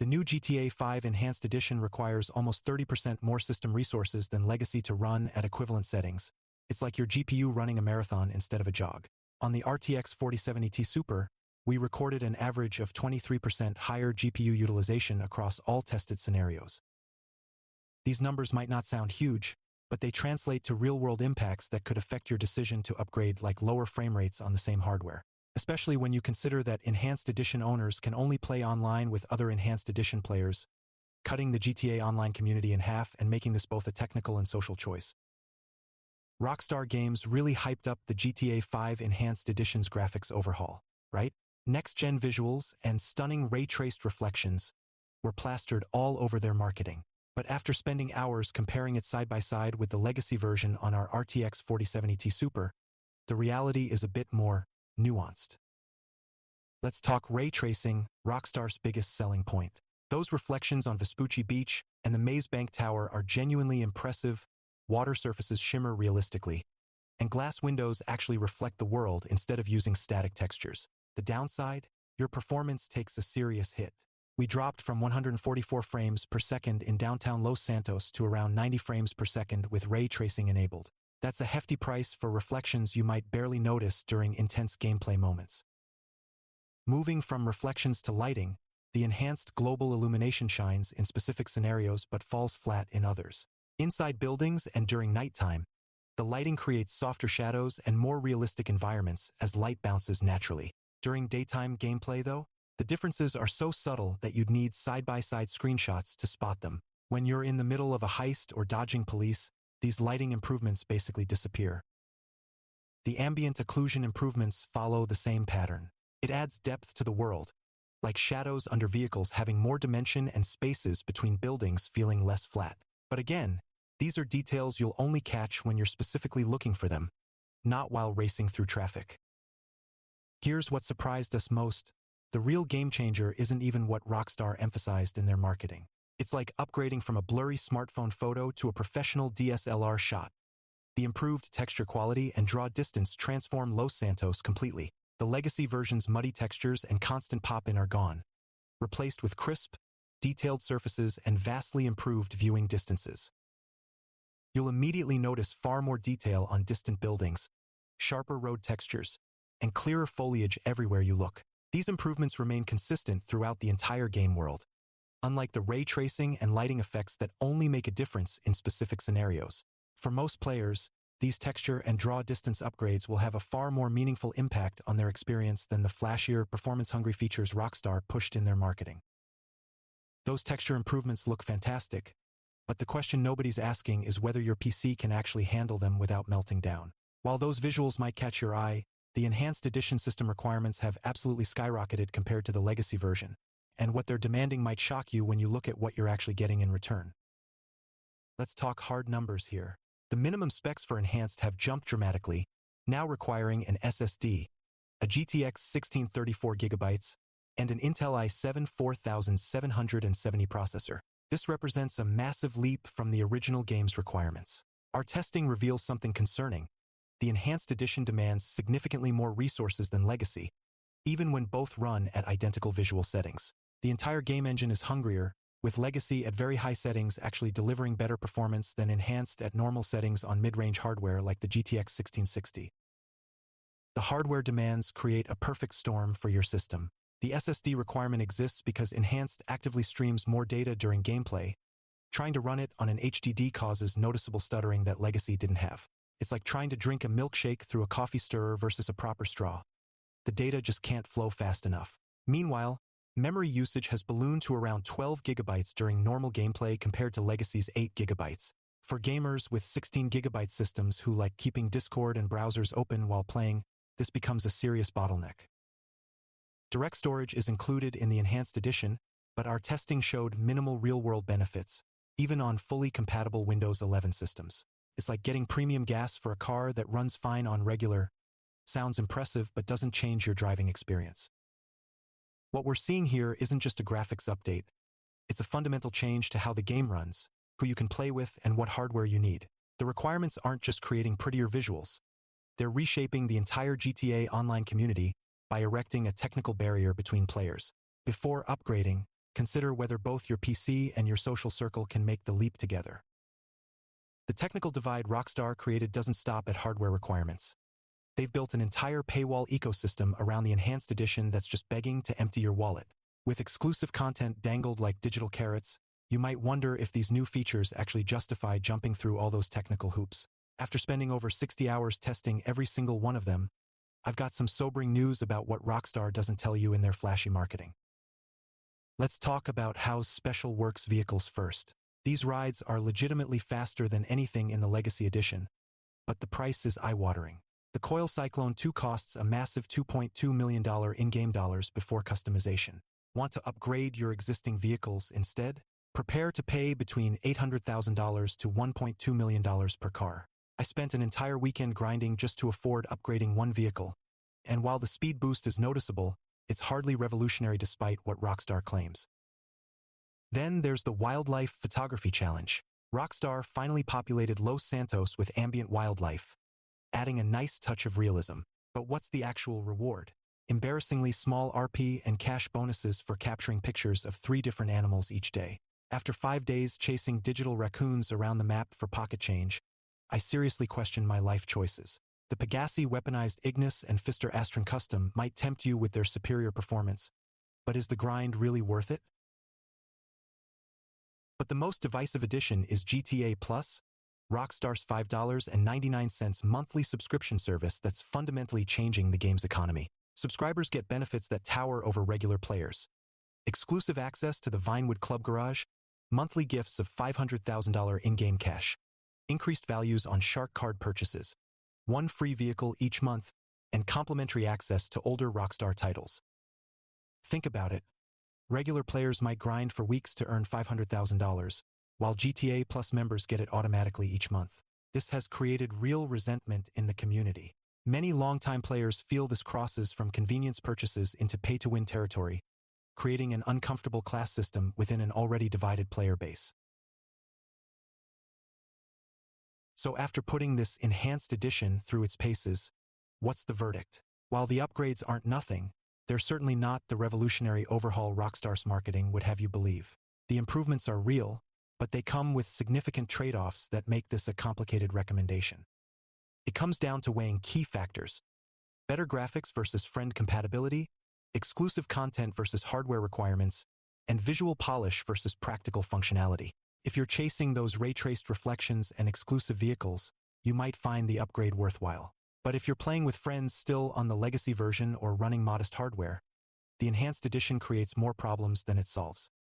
The new GTA 5 Enhanced Edition requires almost 30% more system resources than Legacy to run at equivalent settings. It's like your GPU running a marathon instead of a jog. On the RTX 4070 Ti Super, we recorded an average of 23% higher GPU utilization across all tested scenarios. These numbers might not sound huge, but they translate to real-world impacts that could affect your decision to upgrade, like lower frame rates on the same hardware. Especially when you consider that Enhanced Edition owners can only play online with other Enhanced Edition players, cutting the GTA Online community in half and making this both a technical and social choice. Rockstar Games really hyped up the GTA 5 Enhanced Edition's graphics overhaul, right? Next-gen visuals and stunning ray-traced reflections were plastered all over their marketing. But after spending hours comparing it side by side with the legacy version on our RTX 4070 Ti Super, the reality is a bit more nuanced. Let's talk ray tracing, Rockstar's biggest selling point. Those reflections on Vespucci Beach and the Maze Bank Tower are genuinely impressive. Water surfaces shimmer realistically, and glass windows actually reflect the world instead of using static textures. The downside? Your performance takes a serious hit. We dropped from 144 frames per second in downtown Los Santos to around 90 frames per second with ray tracing enabled. That's a hefty price for reflections you might barely notice during intense gameplay moments. Moving from reflections to lighting, the enhanced global illumination shines in specific scenarios but falls flat in others. Inside buildings and during nighttime, the lighting creates softer shadows and more realistic environments as light bounces naturally. During daytime gameplay, though, the differences are so subtle that you'd need side-by-side screenshots to spot them. When you're in the middle of a heist or dodging police, these lighting improvements basically disappear. The ambient occlusion improvements follow the same pattern. It adds depth to the world, like shadows under vehicles having more dimension and spaces between buildings feeling less flat. But again, these are details you'll only catch when you're specifically looking for them, not while racing through traffic. Here's what surprised us most. The real game changer isn't even what Rockstar emphasized in their marketing. It's like upgrading from a blurry smartphone photo to a professional DSLR shot. The improved texture quality and draw distance transform Los Santos completely. The legacy version's muddy textures and constant pop-in are gone, replaced with crisp, detailed surfaces and vastly improved viewing distances. You'll immediately notice far more detail on distant buildings, sharper road textures, and clearer foliage everywhere you look. These improvements remain consistent throughout the entire game world, unlike the ray tracing and lighting effects that only make a difference in specific scenarios. For most players, these texture and draw distance upgrades will have a far more meaningful impact on their experience than the flashier, performance-hungry features Rockstar pushed in their marketing. Those texture improvements look fantastic, but the question nobody's asking is whether your PC can actually handle them without melting down. While those visuals might catch your eye, the Enhanced Edition system requirements have absolutely skyrocketed compared to the legacy version, and what they're demanding might shock you when you look at what you're actually getting in return. Let's talk hard numbers here. The minimum specs for Enhanced have jumped dramatically, now requiring an SSD, a GTX 1634GB, and an Intel i7 4770 processor. This represents a massive leap from the original game's requirements. Our testing reveals something concerning. The Enhanced Edition demands significantly more resources than Legacy, even when both run at identical visual settings. The entire game engine is hungrier, with Legacy at very high settings actually delivering better performance than Enhanced at normal settings on mid-range hardware like the GTX 1660. The hardware demands create a perfect storm for your system. The SSD requirement exists because Enhanced actively streams more data during gameplay. Trying to run it on an HDD causes noticeable stuttering that Legacy didn't have. It's like trying to drink a milkshake through a coffee stirrer versus a proper straw. The data just can't flow fast enough. Meanwhile, memory usage has ballooned to around 12 GB during normal gameplay compared to Legacy's 8 GB. For gamers with 16 GB systems who like keeping Discord and browsers open while playing, this becomes a serious bottleneck. Direct storage is included in the Enhanced Edition, but our testing showed minimal real-world benefits, even on fully compatible Windows 11 systems. It's like getting premium gas for a car that runs fine on regular. Sounds impressive but doesn't change your driving experience. What we're seeing here isn't just a graphics update. It's a fundamental change to how the game runs, who you can play with, and what hardware you need. The requirements aren't just creating prettier visuals. They're reshaping the entire GTA Online community by erecting a technical barrier between players. Before upgrading, consider whether both your PC and your social circle can make the leap together. The technical divide Rockstar created doesn't stop at hardware requirements. They've built an entire paywall ecosystem around the enhanced edition that's just begging to empty your wallet. With exclusive content dangled like digital carrots, you might wonder if these new features actually justify jumping through all those technical hoops. After spending over 60 hours testing every single one of them, I've got some sobering news about what Rockstar doesn't tell you in their flashy marketing. Let's talk about how Special Works vehicles first. These rides are legitimately faster than anything in the Legacy Edition, but the price is eye-watering. The Coil Cyclone 2 costs a massive $2.2 million in-game dollars before customization. Want to upgrade your existing vehicles instead? Prepare to pay between $800,000 to $1.2 million per car. I spent an entire weekend grinding just to afford upgrading one vehicle, and while the speed boost is noticeable, it's hardly revolutionary despite what Rockstar claims. Then there's the Wildlife Photography Challenge. Rockstar finally populated Los Santos with ambient wildlife, adding a nice touch of realism. But what's the actual reward? Embarrassingly small RP and cash bonuses for capturing pictures of 3 different animals each day. After 5 days chasing digital raccoons around the map for pocket change, I seriously question my life choices. The Pegassi weaponized Ignis and Pfister Astron Custom might tempt you with their superior performance, but is the grind really worth it? But the most divisive addition is GTA Plus, Rockstar's $5.99 monthly subscription service that's fundamentally changing the game's economy. Subscribers get benefits that tower over regular players. Exclusive access to the Vinewood Club Garage, monthly gifts of $500,000 in-game cash, increased values on Shark card purchases, 1 free vehicle each month, and complimentary access to older Rockstar titles. Think about it. Regular players might grind for weeks to earn $500,000, while GTA Plus members get it automatically each month. This has created real resentment in the community. Many longtime players feel this crosses from convenience purchases into pay-to-win territory, creating an uncomfortable class system within an already divided player base. So after putting this enhanced edition through its paces, what's the verdict? While the upgrades aren't nothing, they're certainly not the revolutionary overhaul Rockstar's marketing would have you believe. The improvements are real, but they come with significant trade-offs that make this a complicated recommendation. It comes down to weighing key factors: better graphics versus friend compatibility, exclusive content versus hardware requirements, and visual polish versus practical functionality. If you're chasing those ray-traced reflections and exclusive vehicles, you might find the upgrade worthwhile. But if you're playing with friends still on the legacy version or running modest hardware, the enhanced edition creates more problems than it solves.